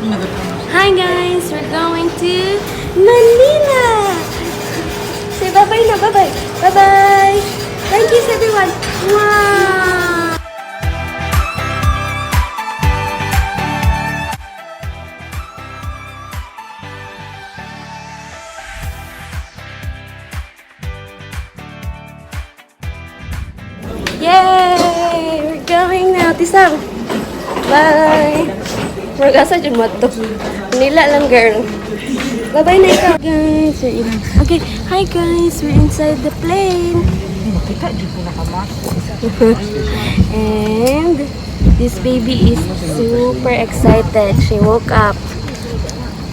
Hi guys, we're going to Manila. Say bye-bye na, bye-bye. Bye-bye. Thank you everyone. Wow. Yay! We're going now. Tisang. Bye. Magasa dyan mo ito. Nila lang, girl. Bye-bye na ikaw. Guys, okay. Hi guys, we're inside the plane. And this baby is super excited. She woke up.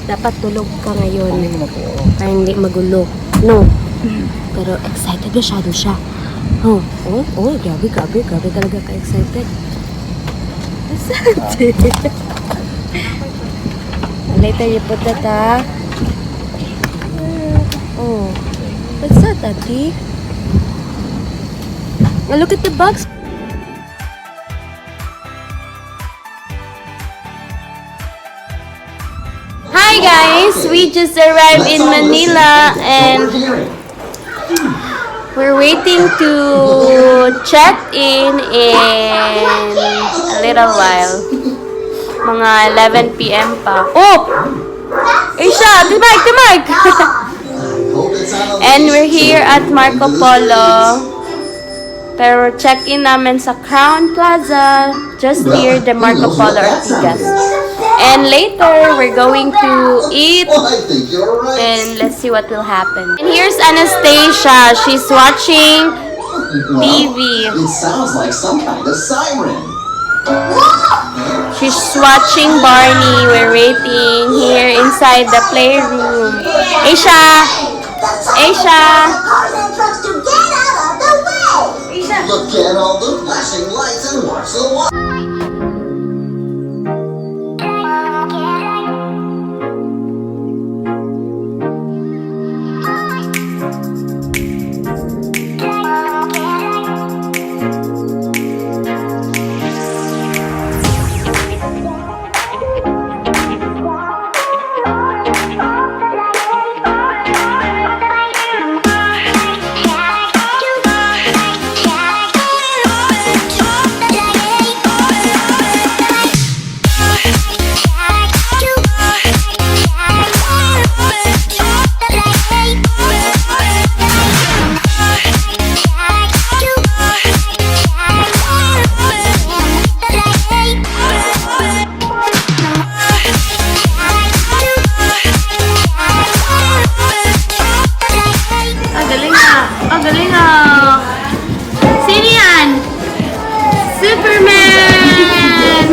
Dapat tulog ka ngayon. Para hindi magulo. No. Pero excited masyado siya. Oh, grabe talaga ka-excited. Excited. Later you put that, oh, what's that, Daddy? Now look at the box. Hi guys, we just arrived in Manila and we're waiting to check in a little while. Mga 11 p.m. pa. Oh! Asia! Timag! And we're here at Marco Polo. Pero check-in namin sa Crown Plaza, just near the Marco Polo Ortigas. And later, we're going to eat. And let's see what will happen. And here's Anastasia. She's watching TV. It sounds like some kind of siren. She's watching Barney. We're waiting here inside the playroom. Asia! Look at all the flashing lights and watch the water. Galing ah. Sino yan? Superman!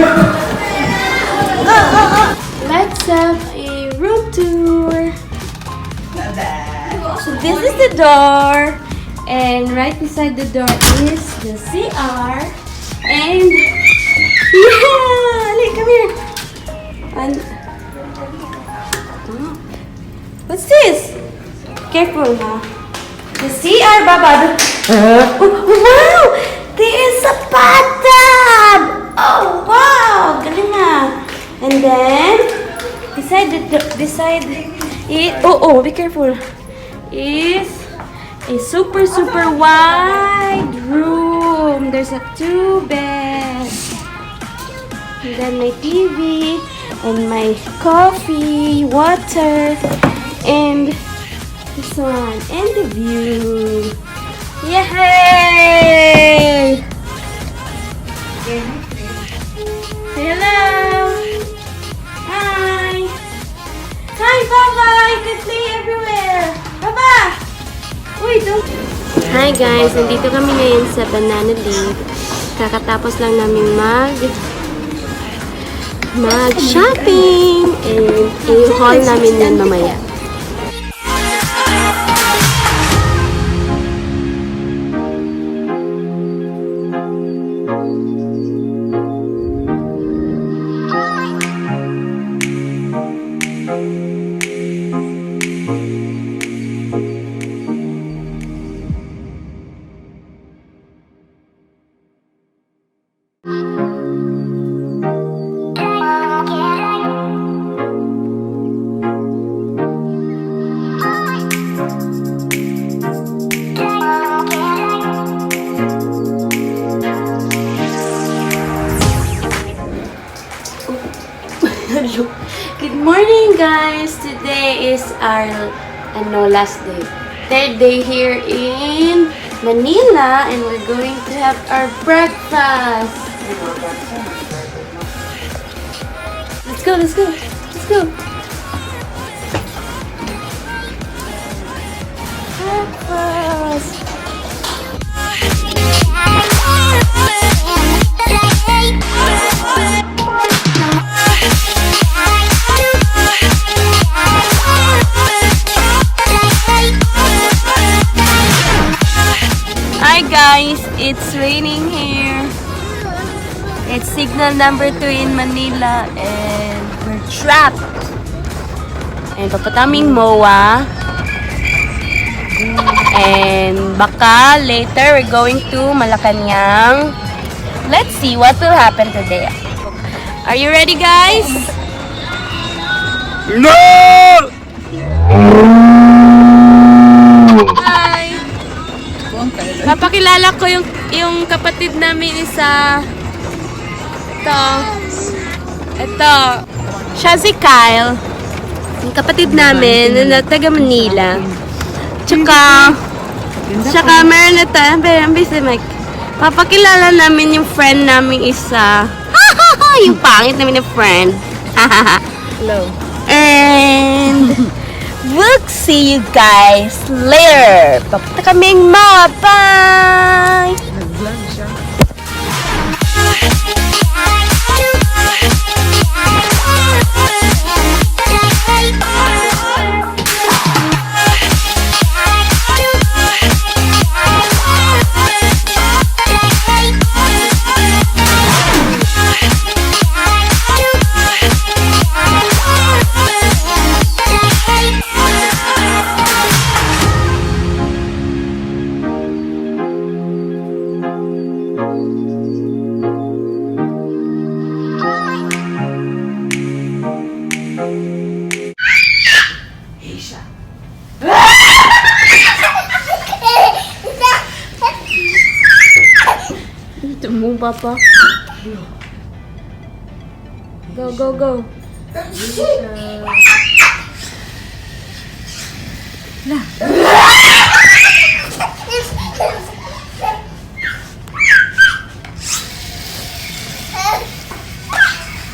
Let's have a room tour. So this is the door. And right beside the door is the CR. And yeah! Ali, come here. And what's this? Careful, huh? The CR, Baba. Wow! There is a bathtub! Oh, wow! Galing na. And then, beside it, be careful, is a super wide room. There's a 2 beds. And then my TV, and my coffee, water, and this one, and the view. Yay! Hello! Hi! Hi, Baba! You can play everywhere! Baba! Uy, don't... Hi guys! Nandito kami ngayon sa Banana Leaf. Kakatapos lang namin mag-shopping. And i-haul namin yan mamaya. Good morning, guys! Today is our last day. Third day here in Manila, and we're going to have our breakfast. Let's go, let's go, let's go. Breakfast. Hi guys, it's raining here. It's signal number 2 in Manila and we're trapped. And papataming MOA. And baka later we're going to Malacanang. Let's see what will happen today. Are you ready, guys? No! Hi! Papakilala ko yung kapatid namin isa. Ito. Siya si Kyle. Yung kapatid namin na taga Manila. Tsaka meron na tayo. Mike. Papakilala namin yung friend namin isa. Yung pangit namin na friend. Hello. And we'll see you guys later. Papunta kaming mga. Bye! Nag-vlog siya. Tumong papa. Go, go, go.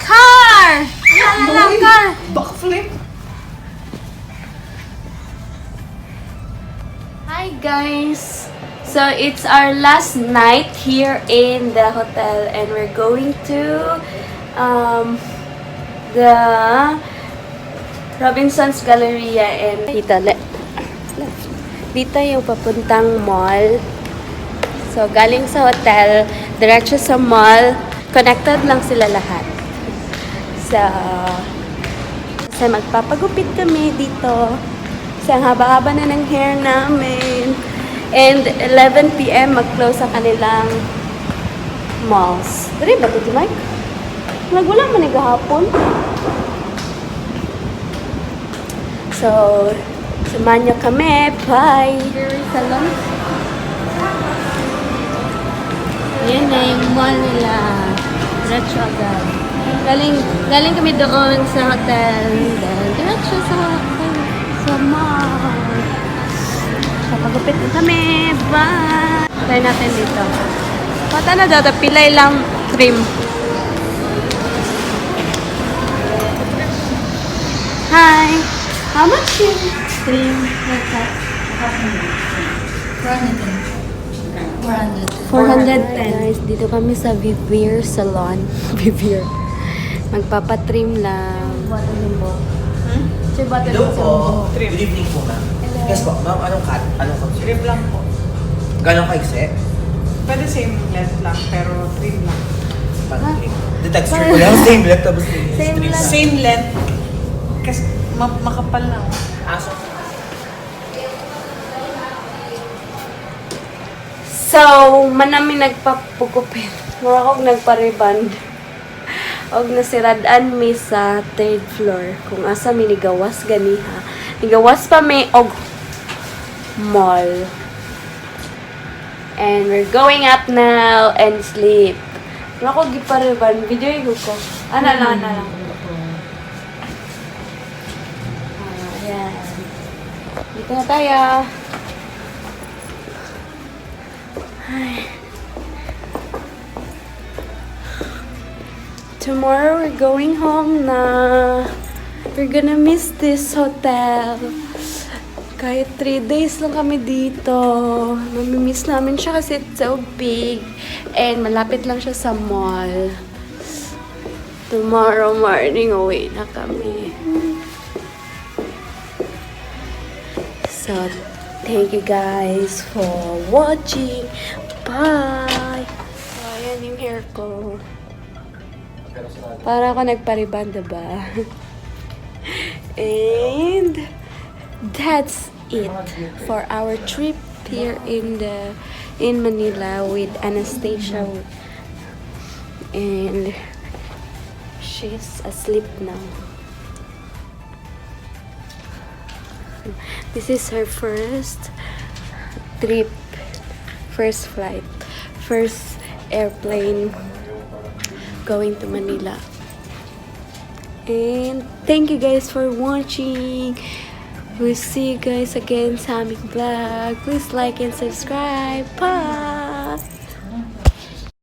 Car! Car! Backflip? Hi guys! So it's our last night here in the hotel and we're going to the Robinson's Galleria and dito yung papuntang mall. So galing sa hotel, diretso sa mall, connected lang sila lahat. So magpapagupit kami dito. Kasi ang haba-haba na ng hair namin. And 11 p.m. mag-close ang kanilang malls. Dari ba ito, Mike? Nagwala man gahapon. So, samahan niyo kami. Bye! Very salon. Yan na yung mall nila. Diretso agad. Galing kami doon sa hotel. Diretso sa mall. Magupit na kami. Bye! Try natin dito. Pata na daw. Pilay lang trim. Hi! How much yung trim? 410. Guys, dito kami sa Vivier Salon. Vivier. Magpapatrim lang. Hello po. Good evening po, ma'am. Yes po, ma'am, anong cut? Anong cut? Trim lang po. Gano'ng ka-exec? Pwede same length lang, pero trim lang. Pag-trim. The texture ko lang, same length, tapos trim lang. Same length. Kasi makapal na. Aso. So, manami nagpapugupit. Mura akong nagpariband. Og nasiradaan mi sa 3rd floor. Kung asa mi nigawas ganiha. Nigawas pa mi og mall. And we're going up now and sleep. Wala ko gipariban. Video ko. Ana lang. Dito na tayo. Ay. Tomorrow we're going home na. We're gonna miss this hotel. Kahit 3 days lang kami dito. Mamimiss namin siya kasi it's so big. And malapit lang siya sa mall. Tomorrow morning, uwi na kami. So, thank you guys for watching. Bye! So, ayan yung hair ko. Para ako nagpariban, diba? And that's it for our trip here in Manila with Anastasia. And she's asleep now. This is her first trip, first flight, first airplane going to Manila. And thank you guys for watching. We'll see you guys again sa aming vlog. Please like and subscribe. Bye!